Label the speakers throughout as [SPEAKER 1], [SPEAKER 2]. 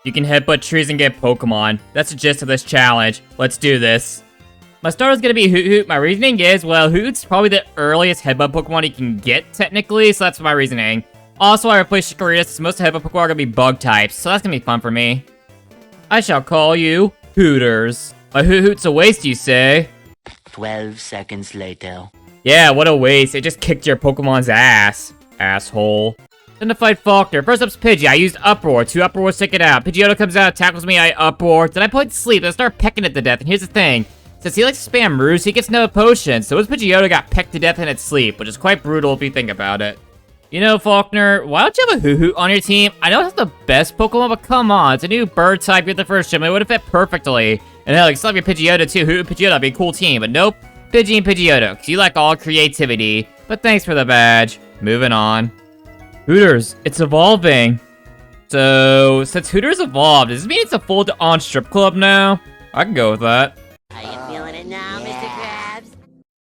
[SPEAKER 1] You can headbutt trees and get Pokemon. That's the gist of this challenge. Let's do this. My starter is going to be Hoot Hoot. My reasoning is, well, Hoot's probably the earliest headbutt Pokemon you can get, technically, so that's my reasoning. Also, I replaced Chikorita since most headbutt Pokemon are going to be bug types, so that's going to be fun for me. I shall call you Hooters. My Hoot Hoot's a waste, you say?
[SPEAKER 2] 12 seconds later.
[SPEAKER 1] Yeah, what a waste. It just kicked your Pokemon's ass. Asshole. Then to fight Faulkner. First up's Pidgey. I used Uproar. 2 Uproars take it out. Pidgeotto comes out, tackles me, I Uproar. Then I put it to sleep. Then I start pecking it to death. And here's the thing. Since he likes to spam moves, he gets no potions. So his Pidgeotto got pecked to death in its sleep, which is quite brutal if you think about it. You know, Faulkner, why don't you have a Hoot Hoot on your team? I know it's not the best Pokemon, but come on. It's a new bird type. You're the first gym. It would have fit perfectly. And hell, you still have your Pidgeotto too. Hoot Hoot Pidgeotto would be a cool team. But nope. Pidgey and Pidgeotto, because you like all creativity. But thanks for the badge. Moving on. Hooters, it's evolving. So, since Hooters evolved, does this mean it's a full-on strip club now? I can go with that.
[SPEAKER 2] Are you feeling it now, Mr. Krabs?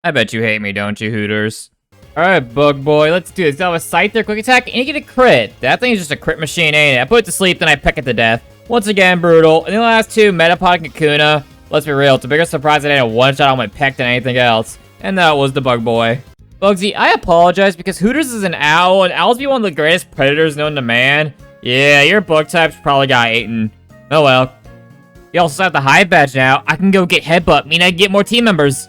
[SPEAKER 1] I bet you hate me, don't you, Hooters? Alright, Bug Boy, let's do this. I have a Scyther, Quick Attack, and you get a crit. That thing is just a crit machine, ain't it? I put it to sleep, then I peck it to death. Once again, brutal. And the last two, Metapod and Kakuna. Let's be real, it's a bigger surprise that I had a one-shot on my peck than anything else. And that was the Bug Boy. Bugsy, I apologize because Hooters is an owl, and owls be one of the greatest predators known to man. Yeah, your bug types probably got eaten. Oh well. You also have the Hive badge now. I can go get Headbutt, mean I can get more team members.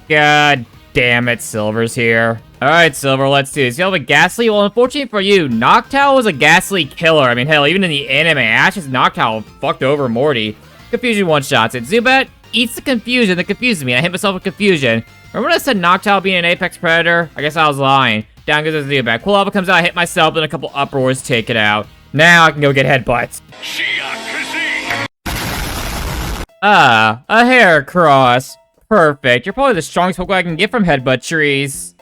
[SPEAKER 1] God damn it, Silver's here. Alright, Silver, let's do this. You have a Ghastly? Well, unfortunately for you, Noctowl was a Ghastly killer. I mean, hell, even in the anime, Ash's Noctowl fucked over Morty. Confusion one-shots it. Zubat eats the confusion that confuses me. I hit myself with confusion. Remember when I said Noctowl being an apex predator? I guess I was lying. Down goes the Zubat. Quilava comes out, I hit myself, then a couple Uproars take it out. Now I can go get Headbutts. Ah, a Heracross. Perfect. You're probably the strongest Pokemon I can get from Headbutt trees.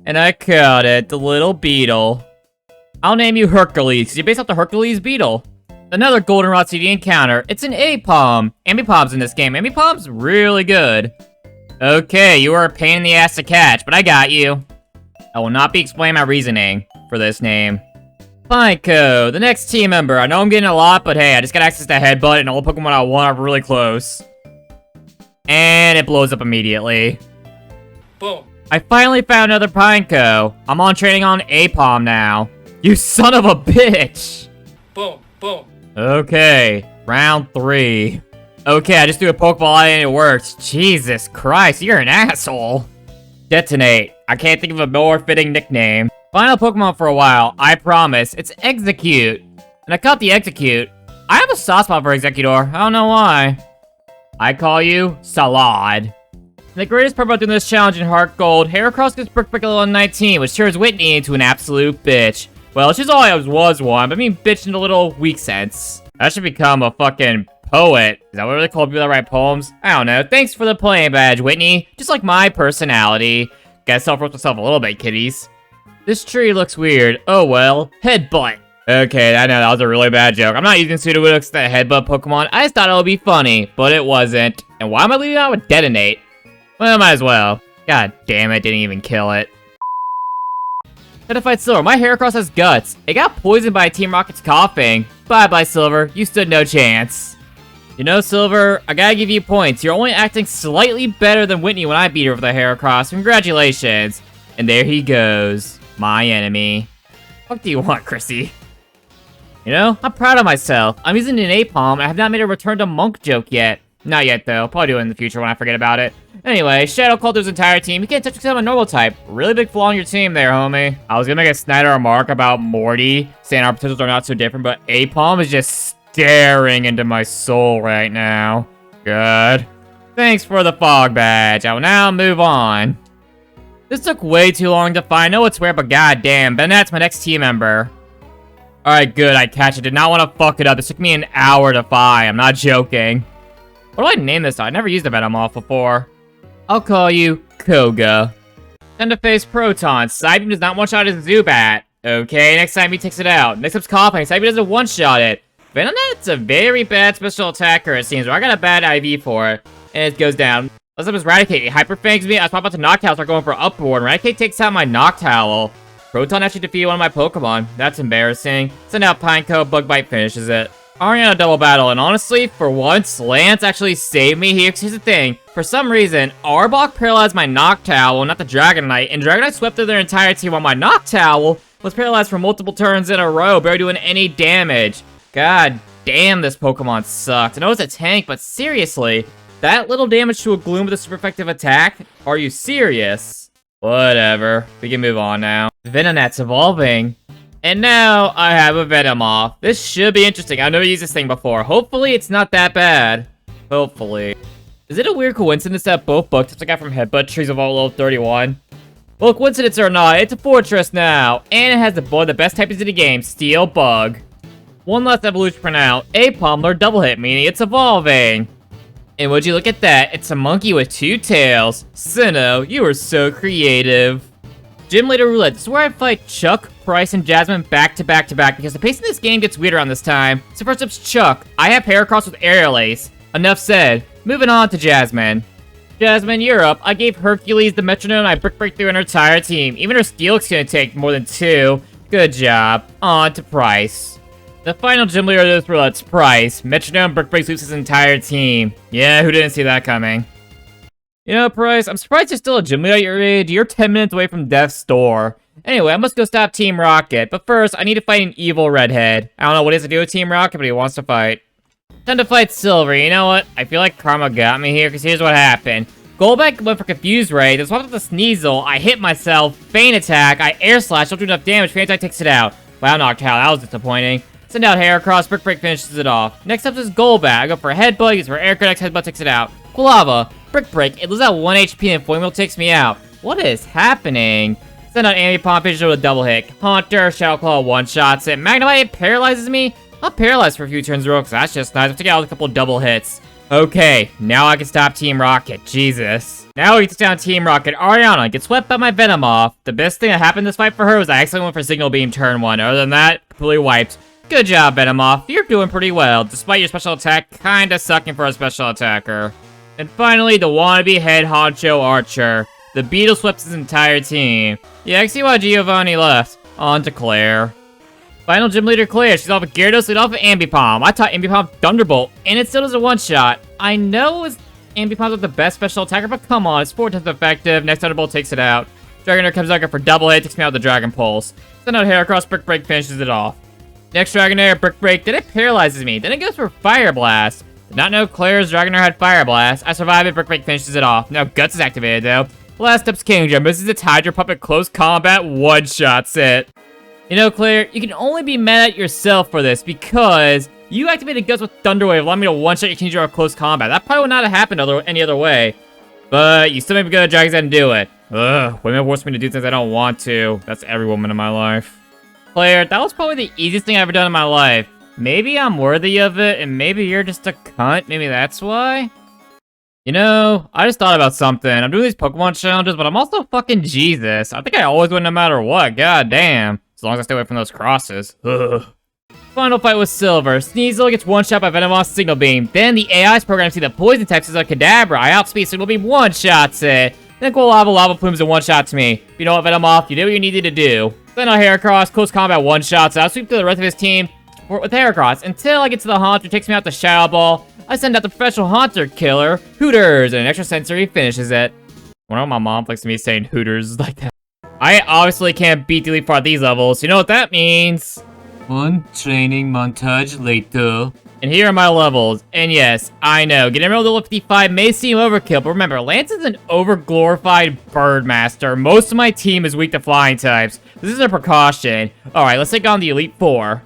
[SPEAKER 1] And I caught it, the little beetle. I'll name you Hercules, because you're based off the Hercules beetle. Another Goldenrod CD encounter. It's an Aipom. Ambipom's in this game. Ambipom's really good. Okay, you are a pain in the ass to catch, but I got you. I will not be explaining my reasoning for this name. Pineco, the next team member. I know I'm getting a lot, but hey, I just got access to Headbutt, and all the Pokemon I want are really close. And it blows up immediately.
[SPEAKER 3] Boom.
[SPEAKER 1] I finally found another Pineco. I'm on training on Aipom now. You son of a bitch!
[SPEAKER 3] Boom. Boom.
[SPEAKER 1] Okay, round 3. Okay, I just threw a Pokeball and it worked. Jesus Christ, you're an asshole. Detonate. I can't think of a more fitting nickname. Final Pokemon for a while, I promise. It's Execute. And I caught the Execute. I have a soft spot for Executor. I don't know why. I call you Salad. The greatest part about doing this challenge in Heartgold, Heracross gets Brick level 19, which turns Whitney into an absolute bitch. Well, she's all I was one, but I mean bitch in a little weak sense. I should become a fucking poet. Is that what they call people that write poems? I don't know. Thanks for the playing badge, Whitney. Just like my personality. Gotta self-roast myself a little bit, kiddies. This tree looks weird. Oh well. Headbutt. Okay, I know that was a really bad joke. I'm not using Sudowoodo to Headbutt Pokemon. I just thought it would be funny, but it wasn't. And why am I leaving out with Detonate? Well, might as well. God damn it, didn't even kill it. Had to fight Silver. My Heracross has guts. It got poisoned by Team Rocket's coughing. Bye-bye, Silver. You stood no chance. You know, Silver, I gotta give you points. You're only acting slightly better than Whitney when I beat her with a Heracross. Congratulations. And there he goes. My enemy. What do you want, Chrissy? You know, I'm proud of myself. I'm using an Aipom, and I have not made a return to Monk joke yet. Not yet, though. I'll probably do it in the future when I forget about it. Anyway, Shadow called his entire team. You can't touch except a normal type. Really big flaw in your team there, homie. I was gonna make a snide remark about Morty, saying our potentials are not so different, but Aipom is just staring into my soul right now. Good. Thanks for the fog badge. I will now move on. This took way too long to find. I know it's weird, but goddamn, Bennett's my next team member. Alright, good, I catch it. Did not want to fuck it up. This took me an hour to find. I'm not joking. What do I name this? I never used a Venomoth before. I'll call you Koga. Time to face Proton. Psybeam does not one-shot his Zubat. Okay, next time he takes it out. Next up's Coughing. Psybeam doesn't one-shot it. Venonat's a very bad special attacker, it seems. I got a bad IV for it. And it goes down. Let's up his Raticate. He hyperfangs me. I was about to Noctowl, start going for Upboard. Raticate takes out my Noctowl. Proton actually defeated one of my Pokemon. That's embarrassing. So now Pineco Bug Bite finishes it. Ariana double battle, and honestly, for once, Lance actually saved me here. 'Cause here's the thing, for some reason, Arbok paralyzed my Noctowl, not the Dragonite, and Dragonite swept through their entire team while my Noctowl was paralyzed for multiple turns in a row, barely doing any damage. God damn, this Pokemon sucked. I know it's a tank, but seriously, that little damage to a Gloom with a super effective attack? Are you serious? Whatever, we can move on now. Venonat's evolving. And now, I have a Venomoth. This should be interesting. I've never used this thing before. Hopefully, it's not that bad. Hopefully. Is it a weird coincidence that both bug types I got from Headbutt trees evolve level 31? Well, coincidence or not, it's a fortress now. And it has one of the best typings in the game, Steel Bug. One last evolution for now. A Pummeler double hit, meaning it's evolving. And would you look at that? It's a monkey with 2 tails. Sinnoh, you are so creative. Gym Leader Roulette. This is where I fight Chuck, Price, and Jasmine back to back to back because the pace in this game gets weirder on this time. So first up's Chuck. I have Heracross with Aerial Ace. Enough said. Moving on to Jasmine. Jasmine, you're up. I gave Hercules the Metronome and I Brick Break through an entire team. Even her Steelix gonna take more than 2. Good job. On to Price. The final Gym Leader of this roulette's Price. Metronome Brick Break sweeps his entire team. Yeah, who didn't see that coming? You know, Price, I'm surprised you're still a gym leader at your age. You're 10 minutes away from death's door. Anyway, I must go stop Team Rocket. But first, I need to fight an evil redhead. I don't know what he has to do with Team Rocket, but he wants to fight. Time to fight Silver. You know what? I feel like karma got me here, because here's what happened. Golbat went for Confuse Ray, then swapped with the Sneasel. I hit myself. Feint Attack. I Air Slash. Don't do enough damage. Feint Attack takes it out. Wow, Noctowl. That was disappointing. Send out Heracross. Brick Break finishes it off. Next up is Golbat. I go for Headbutt. Use for Air Connect. Headbutt takes it out. Quilava. Brick Break, it loses out 1 HP and Flame Wheel takes me out. What is happening? Send out Ambipom, finish it with a double hit. Haunter, Shadow Claw one-shots it. Magnemite paralyzes me. I'm paralyzed for a few turns real, because that's just nice. I'm taking out a couple double hits. Okay, now I can stop Team Rocket. Jesus. Now we take down Team Rocket. Ariana gets swept by my Venomoth. The best thing that happened in this fight for her was I accidentally went for Signal Beam turn 1. Other than that, completely wiped. Good job, Venomoth. You're doing pretty well, despite your special attack kinda sucking for a special attacker. And finally, the wannabe head honcho Archer. The Beetle swept his entire team. Yeah, I can see why Giovanni left. On to Claire. Final Gym Leader Claire. She's off of Gyarados, lead off of Ambipom. I taught Ambipom Thunderbolt, and it still does a one-shot. I know Ambipom's not the best special attacker, but come on, it's 4 times effective. Next Thunderbolt takes it out. Dragonair comes out for double hit, takes me out with the Dragon Pulse. Send out Heracross, Brick Break finishes it off. Next Dragonair, Brick Break, then it paralyzes me. Then it goes for Fire Blast. Did not know Claire's Dragonair had Fire Blast. I survive it, Brick Break finishes it off. Now Guts is activated though. Last up's Kingdom. Misses its Hydro Puppet close combat, one-shots it. You know, Claire, you can only be mad at yourself for this because you activated Guts with Thunder Wave, allowing me to one-shot your Kingdom at close combat. That probably would not have happened any other way. But you still made me go to Dragon's Den and do it. Ugh, women force me to do things I don't want to. That's every woman in my life. Claire, that was probably the easiest thing I've ever done in my life. Maybe I'm worthy of it, and maybe you're just a cunt. Maybe that's why? You know, I just thought about something. I'm doing these Pokemon challenges, but I'm also fucking Jesus. I think I always win no matter what. God damn. As long as I stay away from those crosses. Ugh. Final fight with Silver. Sneasel gets one-shot by Venomoth's Signal Beam. Then the AI's program see the poison text is a Kadabra. I outspeed Signal Beam, one-shots it. Then Quilava Lava Plumes and one-shots me. You know what, Venomoth? You did what you needed to do. Then I'll Heracross, close combat, one-shots. I'll sweep through the rest of his team with Heracross until I get to the Haunter, takes me out the Shadow Ball. I send out the professional Haunter killer, Hooters, and an extra sensory finishes it. I wonder why my mom likes me saying Hooters like that. I obviously can't beat Delete Far at these levels. You know what that means? One training montage later. And here are my levels. And yes, I know, getting Emerald level 55 may seem overkill, but remember, Lance is an overglorified bird master. Most of my team is weak to flying types. This is a precaution. Alright, let's take on the Elite Four.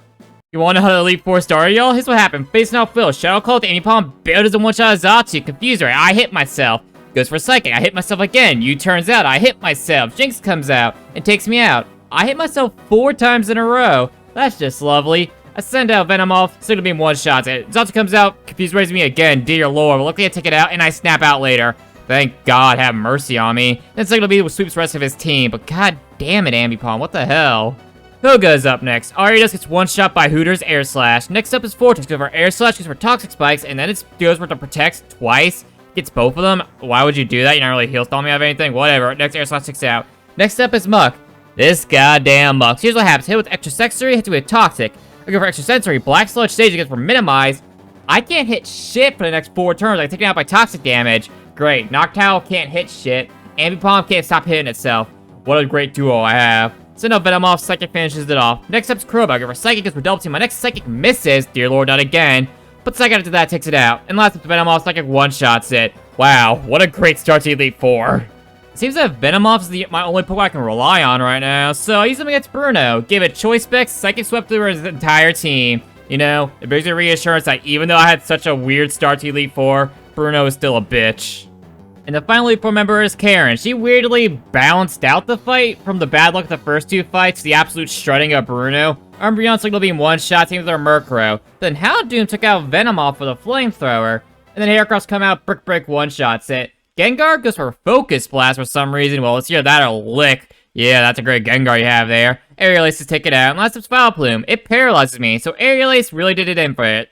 [SPEAKER 1] You wanna know how the Elite Four started, y'all? Here's what happened. Facing out Phil, Shadow Claw with Ambipom, Bear does a one-shot Azatsu, Confuse Ray, I hit myself. Goes for Psychic, I hit myself again. You turns out, I hit myself. Jinx comes out and takes me out. I hit myself 4 times in a row. That's just lovely. I send out Venomoth, Signal Beam one-shots it. Azatsu comes out, Confuse Rays me again, dear lord. But luckily I take it out and I snap out later. Thank God, have mercy on me. Then Signal Beam sweeps the rest of his team, but god damn it, Ambipom, what the hell? Koga's up next. Ariados gets one-shot by Hooters Air Slash. Next up is Vortex. Goes for Air Slash, goes for Toxic Spikes, and then it goes for the Protect twice. Gets both of them. Why would you do that? You're not really heal stalling me of anything. Whatever. Next Air Slash takes out. Next up is Muck. This goddamn Muck. So here's what happens. Hit with Extra Sexury, hit with Toxic. I Looking for extra sensory. Black sludge stage against for minimize. I can't hit shit for the next 4 turns. I get taken out by toxic damage. Great. Noctowl can't hit shit. Ambipom can't stop hitting itself. What a great duo I have. So no Venomoth, Psychic finishes it off. Next up's Crowbar. I go for Psychic because we're double team. My next Psychic misses. Dear Lord, not again. But Psychic after that takes it out. And last up's Venomoth, Psychic one-shots it. Wow, what a great start to Elite Four. It seems that Venomoth's my only Pokemon I can rely on right now. So I use him against Bruno. Gave it Choice Specs, Psychic swept through his entire team. You know, it brings me reassurance that even though I had such a weird start to Elite Four, Bruno is still a bitch. And the final Elite Four member is Karen. She weirdly balanced out the fight from the bad luck of the first 2 fights to the absolute strutting of Bruno. Umbreon Signal Beam one-shot team with her Murkrow. Then Houndoom took out Venomoth with a Flamethrower. And then Heracross come out, Brick Break one-shots it. Gengar goes for Focus Blast for some reason. Well, let's hear that or Lick. Yeah, that's a great Gengar you have there. Aerial Ace to take it out. And last up's Vileplume. It paralyzes me, so Aerial Ace really did it in for it.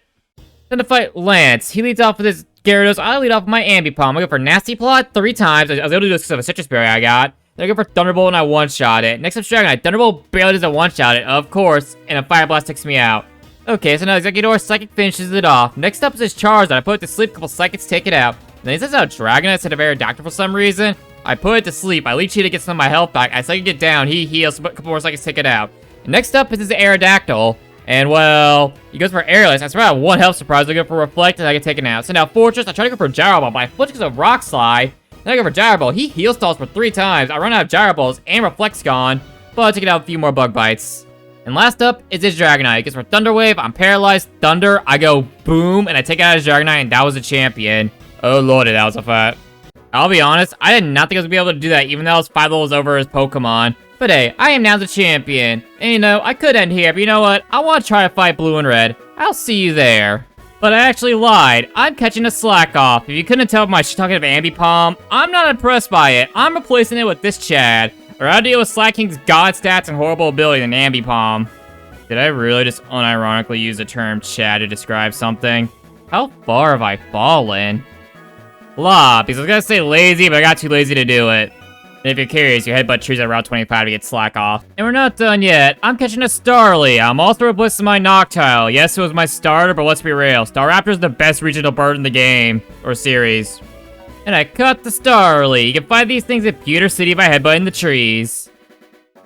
[SPEAKER 1] Then to fight Lance. He leads off with his Gyarados. I lead off with my Ambipom. I go for Nasty Plot 3 times. I was able to do this because of a Citrus Berry I got. Then I go for Thunderbolt and I one-shot it. Next up's Dragonite. Thunderbolt barely does a one-shot it, of course. And a Fire Blast takes me out. Okay, so now Exeggutor Psychic finishes it off. Next up is his Charizard. I put it to sleep. A couple Psychics take it out. And then he says out Dragonite instead of Aerodactyl for some reason. I put it to sleep. I leech it to get some of my health back. I Psychic it down. He heals. A couple more Psychics take it out. And next up is his Aerodactyl. And, well, he goes for Aerial Ace. I swear I have 1 health surprise. I go for Reflect, and I get taken out. So now Fortress, I try to go for Gyro Ball, but I flinch because of Rock Slide. Then I go for Gyro Ball. He heal stalls for 3 times. I run out of Gyro Balls, and Reflect's gone. But I'll take it out with a few more Bug Bites. And last up is his Dragonite. He goes for Thunder Wave. I'm paralyzed. Thunder. I go boom, and I take out his Dragonite, and that was a champion. Oh, lordy, that was a fight. I'll be honest, I did not think I was going to be able to do that, even though I was 5 levels over his Pokemon. But hey, I am now the champion. And you know, I could end here, but you know what? I want to try to fight Blue and Red. I'll see you there. But I actually lied. I'm catching a Slack off. If you couldn't tell by my talkative Ambipom, I'm not impressed by it. I'm replacing it with this Chad. Or I'll deal with Slack King's god stats and horrible ability than Ambipom. Did I really just unironically use the term Chad to describe something? How far have I fallen? Blah, because I was gonna say lazy, but I got too lazy to do it. And if you're curious, your Headbutt trees at Route 25 to get Slack off. And we're not done yet. I'm catching a Starly. I'm also replacing my Noctowl. Yes, it was my starter, but let's be real. Staraptor's the best regional bird in the game, or series. And I caught the Starly. You can find these things at Pewter City by headbutting the trees.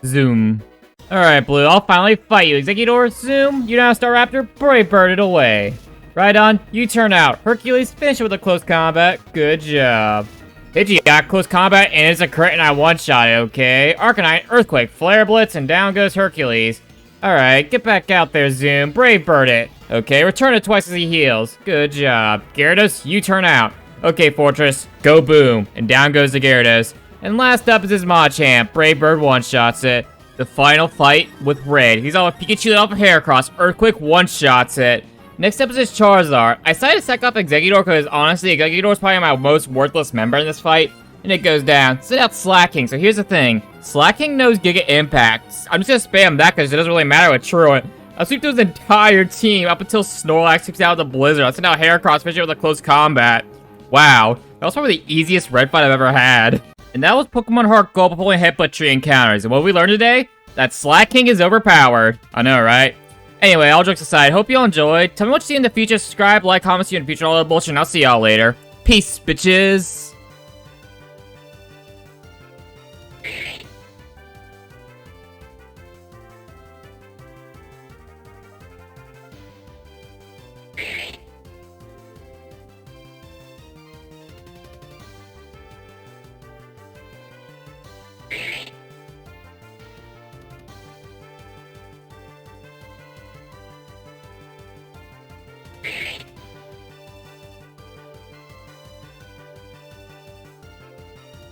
[SPEAKER 1] Zoom. Alright, Blue, I'll finally fight you. Exeggutor, zoom. You now Staraptor, Brave Bird it away. Right on, you turn out. Hercules, finish it with a close combat. Good job. Pidgey got close combat and it's a crit and I one-shot it, okay? Arcanine, Earthquake, Flare Blitz, and down goes Hercules. Alright, get back out there, Zoom. Brave Bird it. Okay, return it twice as he heals. Good job. Gyarados, you turn out. Okay, Fortress, go boom. And down goes the Gyarados. And last up is his Machamp. Brave Bird one-shots it. The final fight with Red. He's all Pikachu off of Heracross. Earthquake one-shots it. Next up is his Charizard. I decided to sack up Exeggutor because, honestly, Exeggutor is probably my most worthless member in this fight. And it goes down. Sit out Slacking. So here's the thing. Slacking knows Giga Impact. I'm just gonna spam that because it doesn't really matter with Truant. I'll sweep through his entire team up until Snorlax sweeps out the Blizzard. I'll send out Heracross, finish it with a close combat. Wow. That was probably the easiest red fight I've ever had. And that was Pokemon Heartgold Pokemon Headbutt Tree Encounters. And what we learned today? That Slacking is overpowered. I know, right? Anyway, all jokes aside, hope you all enjoyed. Tell me what you see in the future. Subscribe, like, comment, see you in the future, all that bullshit, and I'll see y'all later. Peace, bitches.